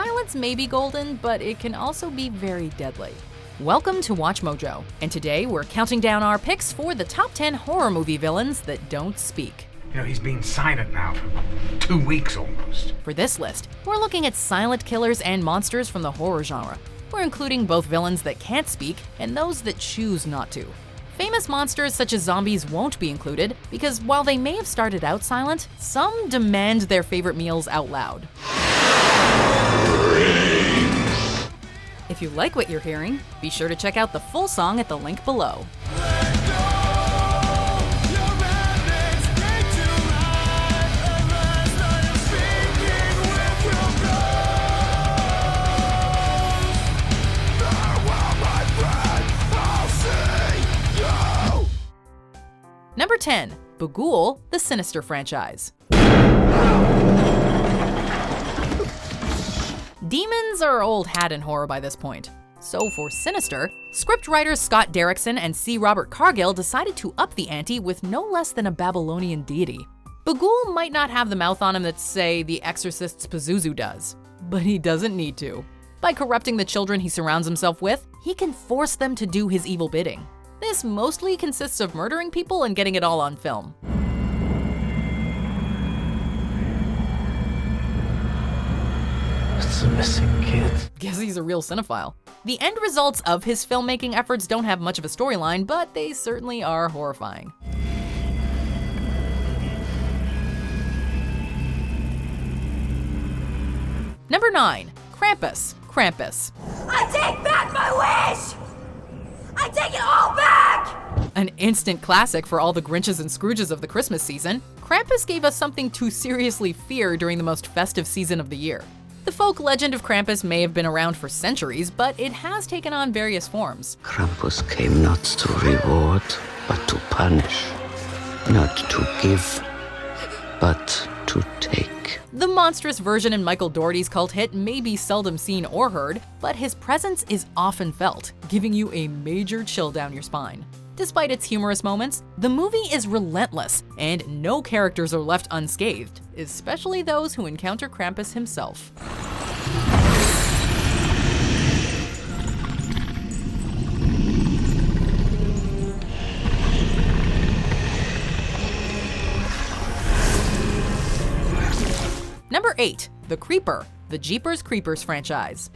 Silence may be golden, but it can also be very deadly. Welcome to Watch Mojo, and today we're counting down our picks for the top 10 horror movie villains that don't speak. You know, he's been silent now for 2 weeks almost. For this list, we're looking at silent killers and monsters from the horror genre. We're including both villains that can't speak and those that choose not to. Famous monsters such as zombies won't be included because while they may have started out silent, some demand their favorite meals out loud. If you like what you're hearing, be sure to check out the full song at the link below. Number 10, Ghoul, the Sinister franchise. Demons are old hat in horror by this point. So for Sinister, scriptwriters Scott Derrickson and C. Robert Cargill decided to up the ante with no less than a Babylonian deity. Ghoul might not have the mouth on him that, say, the Exorcist's Pazuzu does, but he doesn't need to. By corrupting the children he surrounds himself with, he can force them to do his evil bidding. This mostly consists of murdering people and getting it all on film. It's a missing kid. Guess he's a real cinephile. The end results of his filmmaking efforts don't have much of a storyline, but they certainly are horrifying. Number 9, Krampus. I take back my wish! I take it all back! An instant classic for all the Grinches and Scrooges of the Christmas season, Krampus gave us something to seriously fear during the most festive season of the year. The folk legend of Krampus may have been around for centuries, but it has taken on various forms. Krampus came not to reward, but to punish. Not to give, but to take. The monstrous version in Michael Dougherty's cult hit may be seldom seen or heard, but his presence is often felt, giving you a major chill down your spine. Despite its humorous moments, the movie is relentless, and no characters are left unscathed, especially those who encounter Krampus himself. Number 8, The Creeper, the Jeepers Creepers franchise.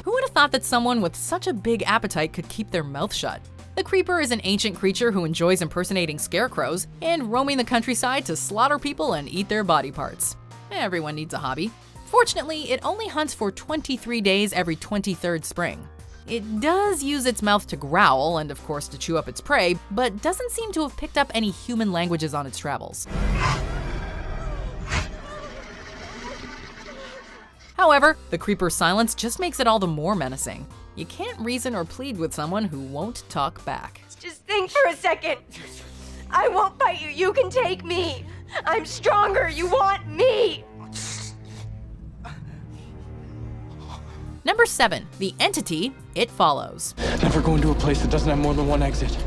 Who would have thought that someone with such a big appetite could keep their mouth shut? The Creeper is an ancient creature who enjoys impersonating scarecrows and roaming the countryside to slaughter people and eat their body parts. Everyone needs a hobby. Fortunately, it only hunts for 23 days every 23rd spring. It does use its mouth to growl and, of course, to chew up its prey, but doesn't seem to have picked up any human languages on its travels. However, the Creeper's silence just makes it all the more menacing. You can't reason or plead with someone who won't talk back. Just think for a second. I won't fight you. You can take me. I'm stronger. You want me. Number 7, The Entity, It Follows. Never go into a place that doesn't have more than one exit.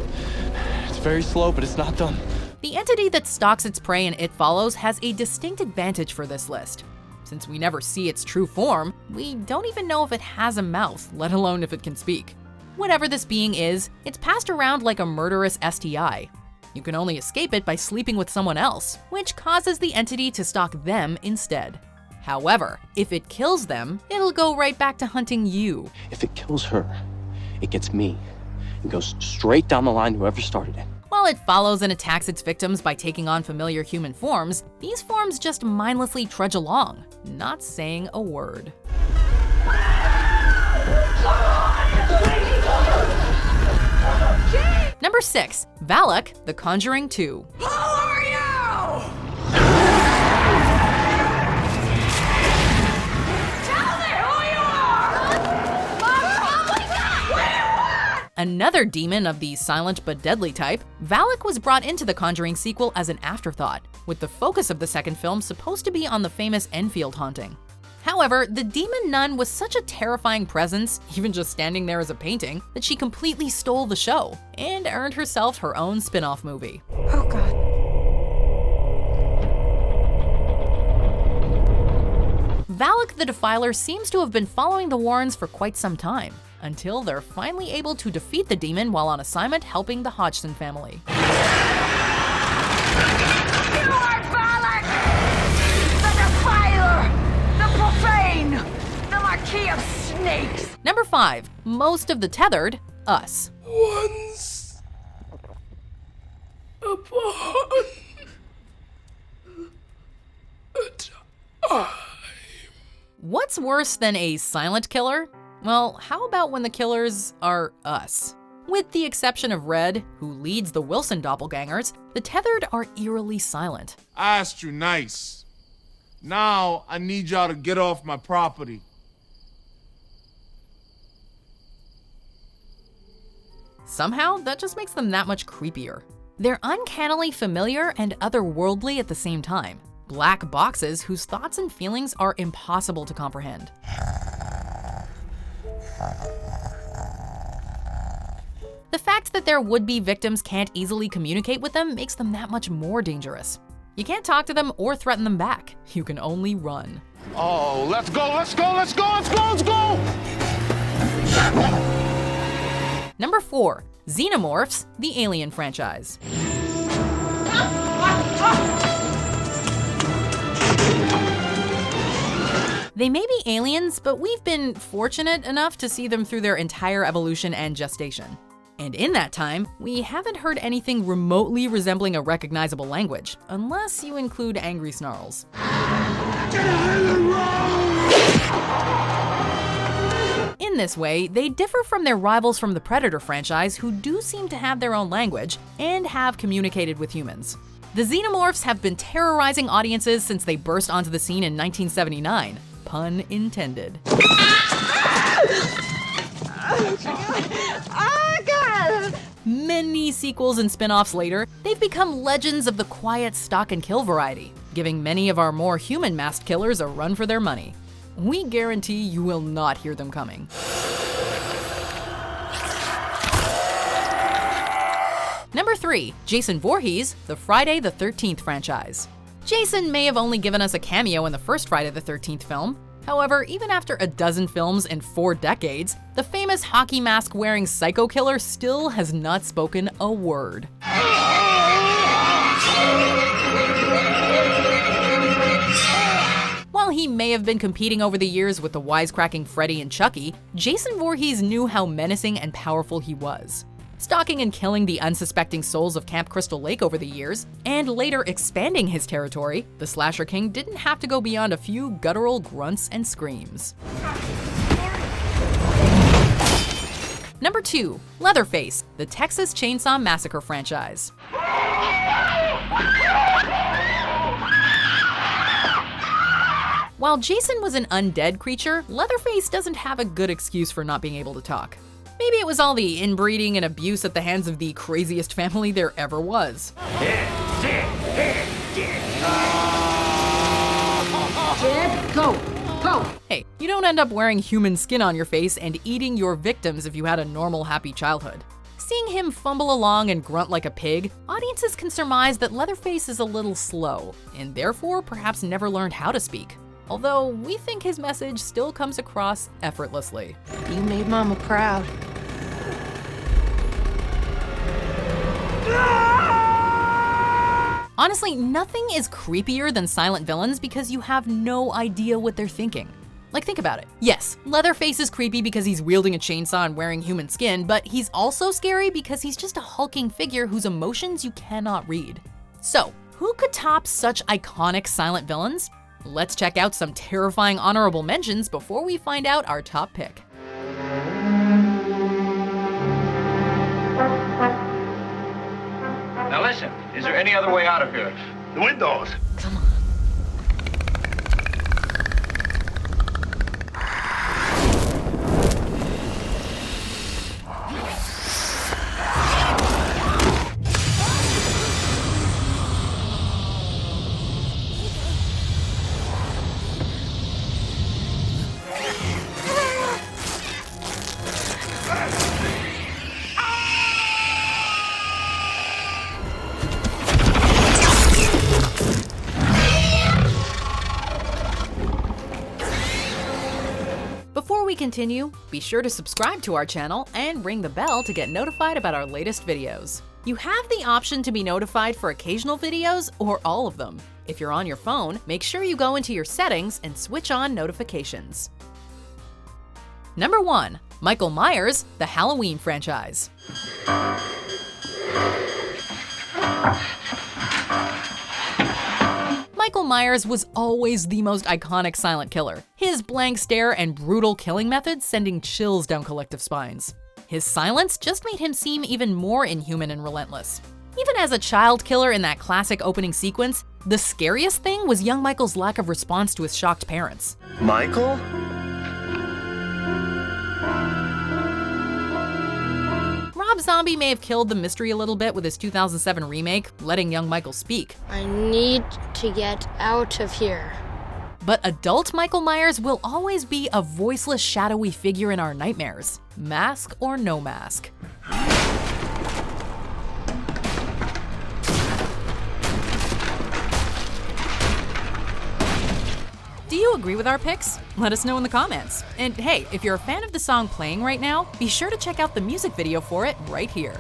It's very slow, but it's not done. The entity that stalks its prey in It Follows has a distinct advantage for this list. Since we never see its true form, we don't even know if it has a mouth, let alone if it can speak. Whatever this being is, it's passed around like a murderous STI. You can only escape it by sleeping with someone else, which causes the entity to stalk them instead. However, if it kills them, it'll go right back to hunting you. If it kills her, it gets me. It goes straight down the line to whoever started it. While it follows and attacks its victims by taking on familiar human forms, these forms just mindlessly trudge along, not saying a word. Number 6, Valak, The Conjuring 2. Who are you? Tell me who you are! Another demon of the silent but deadly type, Valak was brought into the Conjuring sequel as an afterthought, with the focus of the second film supposed to be on the famous Enfield haunting. However, the demon nun was such a terrifying presence, even just standing there as a painting, that she completely stole the show and earned herself her own spin-off movie. Oh God. Valak the Defiler seems to have been following the Warrens for quite some time, until they're finally able to defeat the demon while on assignment helping the Hodgson family. You are Valak! The Defiler! The Profane! The Marquis of Snakes! Number 5. Most of the tethered, us. Once upon a time. What's worse than a silent killer? Well, how about when the killers are us? With the exception of Red, who leads the Wilson doppelgangers, the tethered are eerily silent. I asked you nice. Now I need y'all to get off my property. Somehow, that just makes them that much creepier. They're uncannily familiar and otherworldly at the same time. Black boxes whose thoughts and feelings are impossible to comprehend. The fact that their would-be victims can't easily communicate with them makes them that much more dangerous. You can't talk to them or threaten them back. You can only run. Oh, let's go, let's go, let's go, let's go, let's go! Number 4. Xenomorphs, the Alien franchise. They may be aliens, but we've been fortunate enough to see them through their entire evolution and gestation. And in that time, we haven't heard anything remotely resembling a recognizable language, unless you include angry snarls. In this way, they differ from their rivals from the Predator franchise, who do seem to have their own language and have communicated with humans. The Xenomorphs have been terrorizing audiences since they burst onto the scene in 1979. Pun intended. Many sequels and spin-offs later, they've become legends of the quiet stalk and kill variety, giving many of our more human masked killers a run for their money. We guarantee you will not hear them coming. Number 3. Jason Voorhees, the Friday the 13th franchise. Jason may have only given us a cameo in the first Friday the 13th film. However, even after a dozen films in 4 decades, the famous hockey mask wearing psycho killer still has not spoken a word. While he may have been competing over the years with the wisecracking Freddy and Chucky, Jason Voorhees knew how menacing and powerful he was. Stalking and killing the unsuspecting souls of Camp Crystal Lake over the years, and later expanding his territory, the Slasher King didn't have to go beyond a few guttural grunts and screams. Number 2. Leatherface, the Texas Chainsaw Massacre franchise. While Jason was an undead creature, Leatherface doesn't have a good excuse for not being able to talk. Maybe it was all the inbreeding and abuse at the hands of the craziest family there ever was. Jed, go! Go! Hey, you don't end up wearing human skin on your face and eating your victims if you had a normal, happy childhood. Seeing him fumble along and grunt like a pig, audiences can surmise that Leatherface is a little slow, and therefore perhaps never learned how to speak. Although we think his message still comes across effortlessly. You made Mama proud. Honestly, nothing is creepier than silent villains because you have no idea what they're thinking. Like, think about it. Yes, Leatherface is creepy because he's wielding a chainsaw and wearing human skin, but he's also scary because he's just a hulking figure whose emotions you cannot read. So, who could top such iconic silent villains? Let's check out some terrifying honorable mentions before we find out our top pick. Now listen, is there any other way out of here? The windows. we continue, be sure to subscribe to our channel and ring the bell to get notified about our latest videos. You have the option to be notified for occasional videos or all of them. If you're on your phone, make sure you go into your settings and switch on notifications. Number 1. Michael Myers, the Halloween franchise. Michael Myers was always the most iconic silent killer, his blank stare and brutal killing methods sending chills down collective spines. His silence just made him seem even more inhuman and relentless. Even as a child killer in that classic opening sequence, the scariest thing was young Michael's lack of response to his shocked parents. Michael? Rob Zombie may have killed the mystery a little bit with his 2007 remake, letting young Michael speak. I need to get out of here. But adult Michael Myers will always be a voiceless, shadowy figure in our nightmares, mask or no mask. Do you agree with our picks? Let us know in the comments. And hey, if you're a fan of the song playing right now, be sure to check out the music video for it right here.